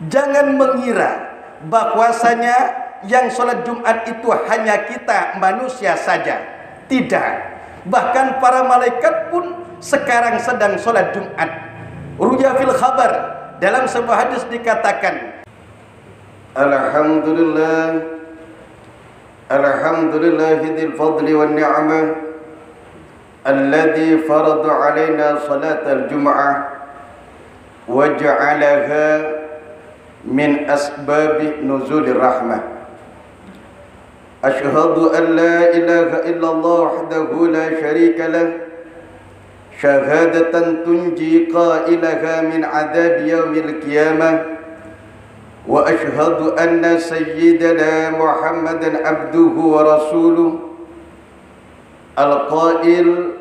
Jangan mengira bahwasanya yang sholat Jumat itu hanya kita manusia saja. Tidak. Bahkan para malaikat pun sekarang sedang sholat Jumat. Ruya fil khabar, dalam sebuah hadis dikatakan, Alhamdulillahil fadli wan ni'mah alladhi farada alaina salatal jum'ah wa ja'alaha min asbabi nuzulir rahmah. Ashhadu an la ilaha illallah wahdahu la syarika lah, syahadatan tunji qailaha min adab yaumil qiyamah. Wa ashhadu anna sayyidana Muhammadan abduhu wa rasuluh al-qail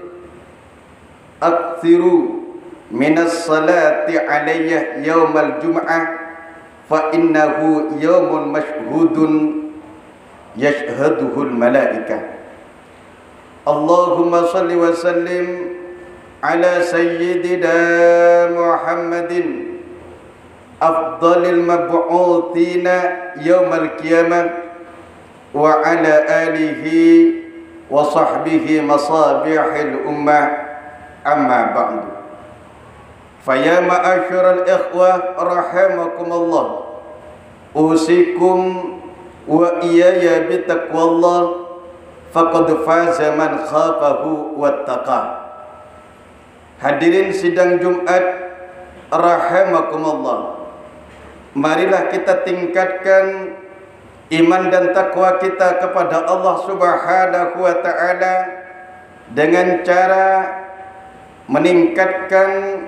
akthiru minas salati alayya yawmal jum'ah fa innahu yawmun mashhudun yashhaduhul malaikah. Allahumma salli wa sallim ala sayyidina Muhammadin afdalil mab'uthina yawmal qiyamah wa ala alihi wa sahbihi masabihil ummah, amma ba'du. Faya ma'asyiral ikhwah rahimakumullah, usikum wa iyaya bitaqwallah, faqad faza man khafahu wattaqah. Hadirin sidang Jumat rahimakumullah, marilah kita tingkatkan iman dan takwa kita kepada Allah Subhanahu wa ta'ala dengan cara meningkatkan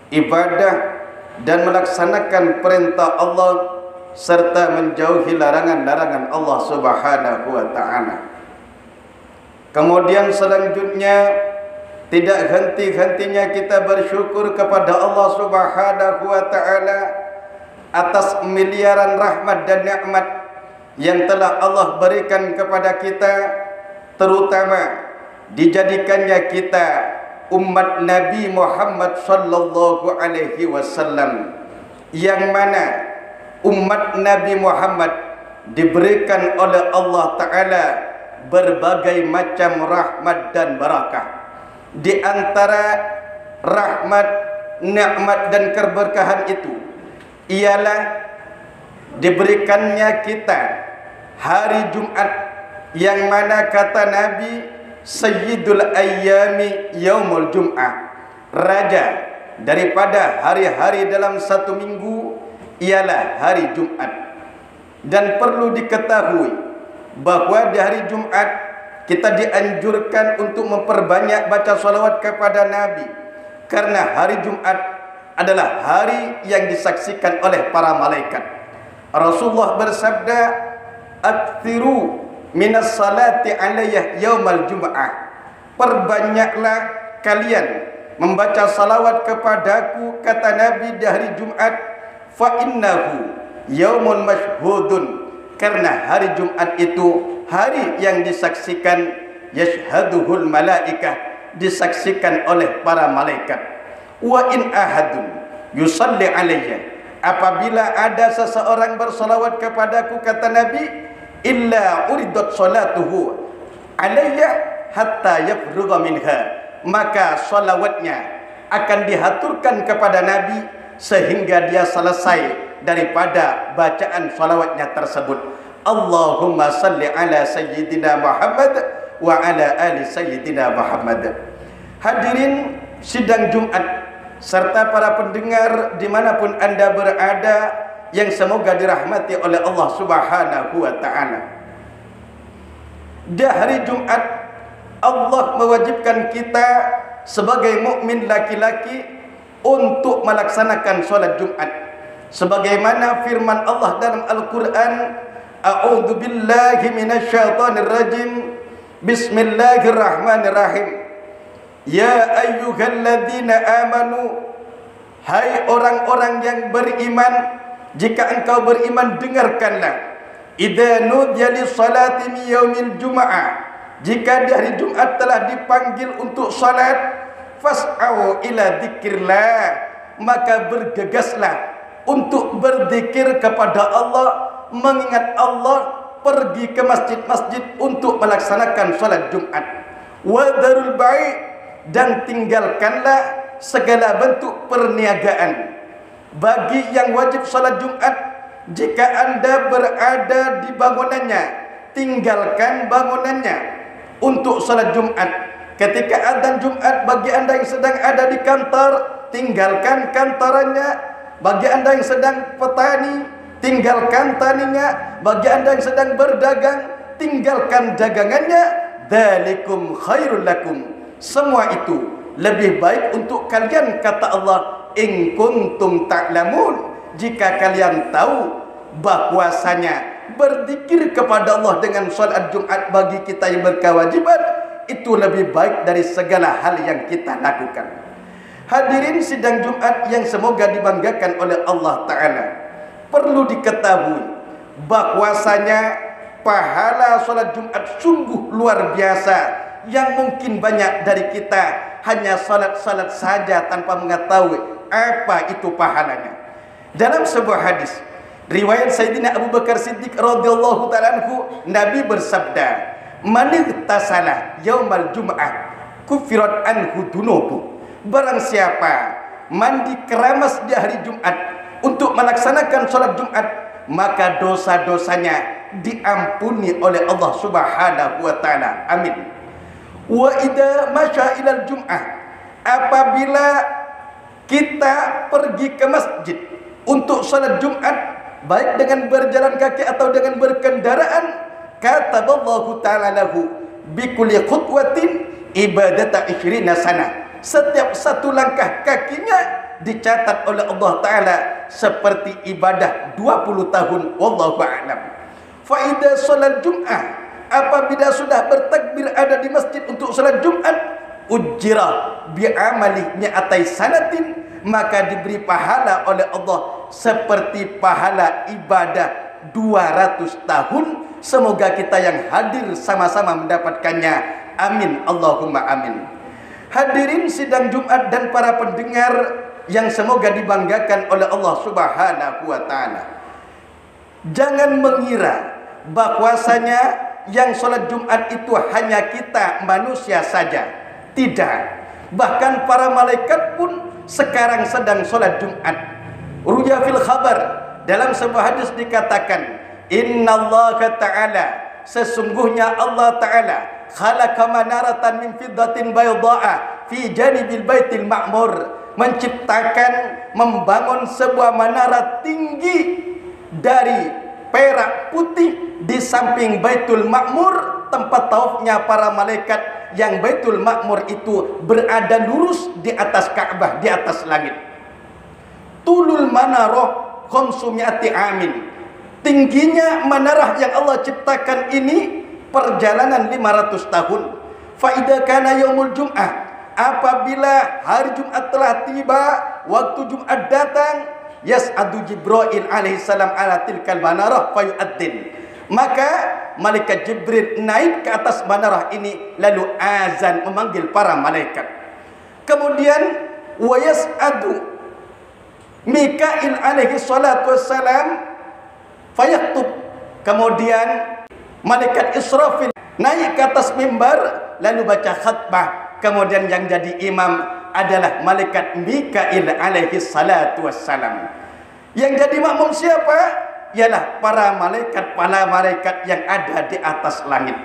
ibadah dan melaksanakan perintah Allah serta menjauhi larangan-larangan Allah Subhanahu wa ta'ala. Kemudian selanjutnya, tidak henti-hentinya kita bersyukur kepada Allah Subhanahu wa ta'ala atas miliaran rahmat dan nikmat yang telah Allah berikan kepada kita, terutama dijadikannya kita umat Nabi Muhammad sallallahu alaihi wasallam, yang mana umat Nabi Muhammad diberikan oleh Allah Ta'ala berbagai macam rahmat dan barakah. Di antara rahmat, nikmat dan keberkahan itu ialah diberikannya kita hari Jumat, yang mana kata Nabi, Sayyidul Ayyami Yaumul Jum'ah, raja daripada hari-hari dalam satu minggu ialah hari Jumat. Dan perlu diketahui bahwa di hari Jumat kita dianjurkan untuk memperbanyak baca salawat kepada Nabi, karena hari Jumat adalah hari yang disaksikan oleh para malaikat. Rasulullah bersabda, "Aktsiru minas salati alayya yaumal jum'ah." Perbanyaklah kalian membaca salawat kepadaku, kata Nabi, di hari Jumat. Fa innahu yaumun mashhudun, karena hari Jumat itu hari yang disaksikan, yashhaduhul malaikah, disaksikan oleh para malaikat. Wa in ahadun yusalli alayya, apabila ada seseorang bersalawat kepadaku, kata Nabi, illa uridat salatuhu alayya hatta yafrugha minha, maka salawatnya akan dihaturkan kepada Nabi sehingga dia selesai daripada bacaan salawatnya tersebut. Allahumma salli ala sayyidina Muhammad wa ala ali sayyidina Muhammad. Hadirin sidang Jumat serta para pendengar dimanapun anda berada, yang semoga dirahmati oleh Allah Subhanahu wa ta'ala. Di hari Jumat Allah mewajibkan kita sebagai mukmin laki-laki untuk melaksanakan sholat Jumat, sebagaimana firman Allah dalam Al-Quran, A'udzu billahi minasyaitonir rajim, Bismillahirrahmanirrahim. Ya ayyuhalladzina amanu, hai orang-orang yang beriman, jika engkau beriman dengarkanlah. Idza nudiya lis-salati min yaumil jumu'ah, jika di hari Jumat telah dipanggil untuk salat, fas'au ila dzikrillah, maka bergegaslah untuk berzikir kepada Allah, mengingat Allah, pergi ke masjid-masjid untuk melaksanakan salat Jumat. Wa darul bai', dan tinggalkanlah segala bentuk perniagaan. Bagi yang wajib salat Jumat, jika Anda berada di bangunannya, tinggalkan bangunannya untuk salat Jumat. Ketika adzan Jumat, bagi Anda yang sedang ada di kantor, tinggalkan kantorannya. Bagi Anda yang sedang petani, tinggalkan taninya. Bagi Anda yang sedang berdagang, tinggalkan dagangannya. Dzalikum khairul lakum. Semua itu lebih baik untuk kalian, kata Allah, in kuntum ta'lamun, jika kalian tahu bahwasanya berzikir kepada Allah dengan salat Jumat bagi kita yang berkewajiban itu lebih baik dari segala hal yang kita lakukan. Hadirin sidang Jumat yang semoga dibanggakan oleh Allah Ta'ala, perlu diketahui bahwasanya pahala salat Jumat sungguh luar biasa, yang mungkin banyak dari kita hanya salat-salat saja tanpa mengetahui apa itu pahalanya. Dalam sebuah hadis riwayat Sayyidina Abu Bakar Siddiq radhiyallahu ta'ala anhu, Nabi bersabda, "Man igtasala yaumal jum'ah kufirat anhu dunubu." Barang siapa mandi keramas di hari Jumat untuk melaksanakan salat Jumat, maka dosa-dosanya diampuni oleh Allah Subhanahu wa taala. Amin. Wa idza masya ilal jum'ah, apabila kita pergi ke masjid untuk salat Jumat, baik dengan berjalan kaki atau dengan berkendaraan, kataballahu ta'ala lahu bikulli khutwatin ibadata 20 sana. Setiap satu langkah kakinya dicatat oleh Allah Ta'ala seperti ibadah 20 tahun. Wallahu a'lam. Fa idza shalat Jum'ah, apabila sudah bertakbir ada di masjid untuk salat Jumat, ujira bi amali mi'atai sanatin, maka diberi pahala oleh Allah seperti pahala ibadah 200 tahun. Semoga kita yang hadir sama-sama mendapatkannya. Amin Allahumma amin. Hadirin sidang Jumat dan para pendengar yang semoga dibanggakan oleh Allah Subhanahu wa taala, jangan mengira bahwasanya yang salat Jumat itu hanya kita manusia saja. Tidak. Bahkan para malaikat pun sekarang sedang salat Jumat. Ruya fil khabar, dalam sebuah hadis dikatakan, innallaha ta'ala, sesungguhnya Allah Ta'ala khalaqa manaratan min fiddatin bayda'a fi janibil baitil ma'mur, menciptakan, membangun sebuah menara tinggi dari perak putih di samping Baitul Ma'mur, tempat taufnya para malaikat, yang Baitul Ma'mur itu berada lurus di atas Ka'bah, di atas langit. Tulul manarah khamsumi'ati amin, tingginya menara yang Allah ciptakan ini perjalanan 500 tahun. Faida kana yaumul jum'ah, apabila hari Jumat telah tiba, waktu Jumat datang, yas'adu Jibril alaihissalam ala tilkal manarah fayu'addin, maka malaikat Jibril naik ke atas manarah ini lalu azan, memanggil para malaikat. Kemudian wa yas'adu Mikail alaihi salatu wassalam fayaktub, kemudian malaikat Israfil naik ke atas mimbar lalu baca khatbah. Kemudian yang jadi imam adalah malaikat Mikail alaihi salatu wassalam. Yang jadi makmum siapa? Ialah para malaikat yang ada di atas langit.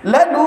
Lalu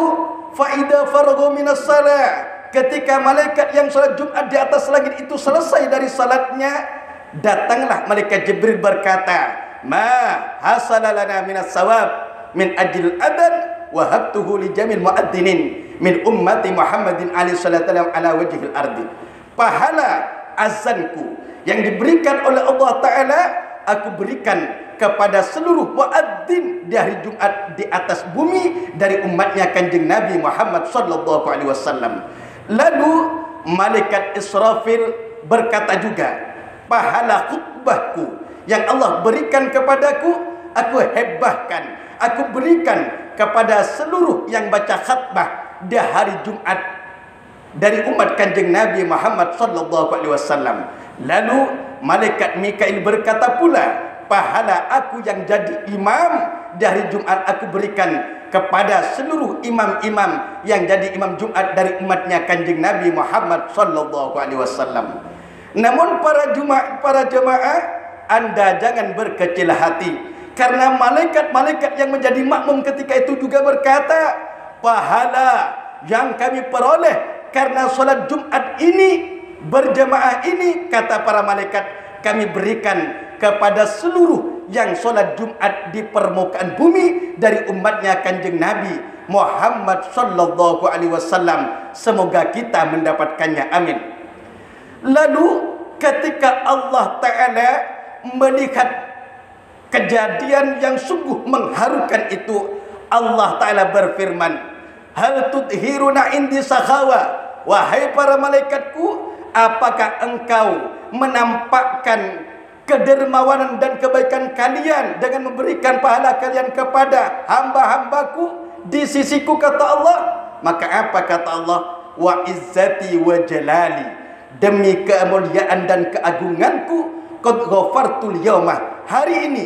faida faragha minas salat, ketika malaikat yang salat Jumat di atas langit itu selesai dari salatnya, datanglah malaikat Jibril berkata, ma hasala lana minas sawab min ajil adan wa habtuhu li jamil muadzinin min ummati Muhammadin alaihi salatu ala wajhil ardi. Pahala azanku yang diberikan oleh Allah Ta'ala, aku berikan kepada seluruh muadzin di hari Jumat di atas bumi dari umatnya Kanjeng Nabi Muhammad sallallahu alaihi wasallam. Lalu malaikat Israfil berkata juga, pahala khutbahku yang Allah berikan kepadaku, aku hebahkan, aku berikan kepada seluruh yang baca khutbah di hari Jumat dari umat Kanjeng Nabi Muhammad sallallahu alaihi wasallam. Lalu malaikat Mikail berkata pula, pahala aku yang jadi imam dari Jumat aku berikan kepada seluruh imam-imam yang jadi imam Jumat dari umatnya Kanjeng Nabi Muhammad sallallahu alaihi wasallam. Namun para jemaah, Anda jangan berkecil hati, karena malaikat-malaikat yang menjadi makmum ketika itu juga berkata, pahala yang kami peroleh karena solat Jumat ini, berjemaah ini, kata para malaikat, kami berikan kepada seluruh yang solat Jumat di permukaan bumi dari umatnya Kanjeng Nabi Muhammad sallallahu alaihi wasallam. Semoga kita mendapatkannya, amin. Lalu ketika Allah Ta'ala melihat kejadian yang sungguh mengharukan itu, Allah Ta'ala berfirman, hal tudhiruna indi sakhawa, wahai para malaikatku, apakah engkau menampakkan kedermawanan dan kebaikan kalian dengan memberikan pahala kalian kepada hamba-hambaku di sisiku, kata Allah. Maka apa kata Allah? Wa izzati wa jalali, demi kemuliaan dan keagunganku, qad ghafartul yauma, hari ini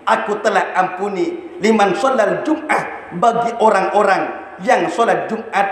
aku telah ampuni liman sholal jum'ah, bagi orang-orang yang sholat Jumat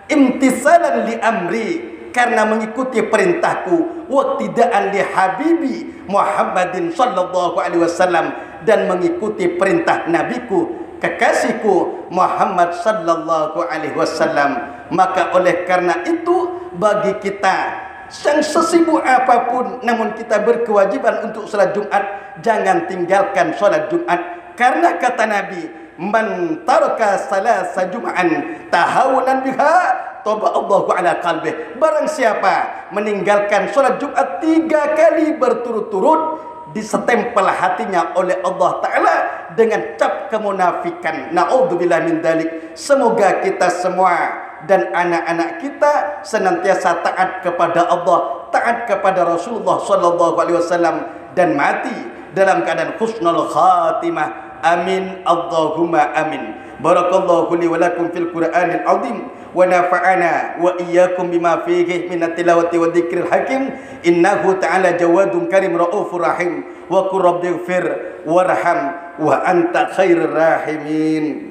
imtisalan li amri, karena mengikuti perintahku, waktidaan li habibi Muhammadin sallallahu alaihi wasallam, dan mengikuti perintah nabiku, kekasihku Muhammad sallallahu alaihi wasallam. Maka oleh karena itu, bagi kita yang sesibuk apapun, namun kita berkewajiban untuk salat Jumat, jangan tinggalkan salat Jumat, karena kata Nabi, man taraka salasa jum'an tahawunan biha toba Allahu ala qalbih. Barang siapa meninggalkan salat Jumat 3 kali berturut-turut, disetempel hatinya oleh Allah Ta'ala dengan cap kemunafikan. Na'udzubillah min dalik. Semoga kita semua dan anak-anak kita senantiasa taat kepada Allah, taat kepada Rasulullah sallallahu alaihi wasallam, dan mati dalam keadaan husnul khatimah. Amin Allahumma amin. Barakallahu li wa lakum fil Qur'anil azim, wa nafa'ana wa iyyakum bima fihi min at-tilawati wa dzikril hakim. Innahu ta'ala jawadun karim raufur rahim. Wa qur rabbighfir warham wa anta khairur rahimin.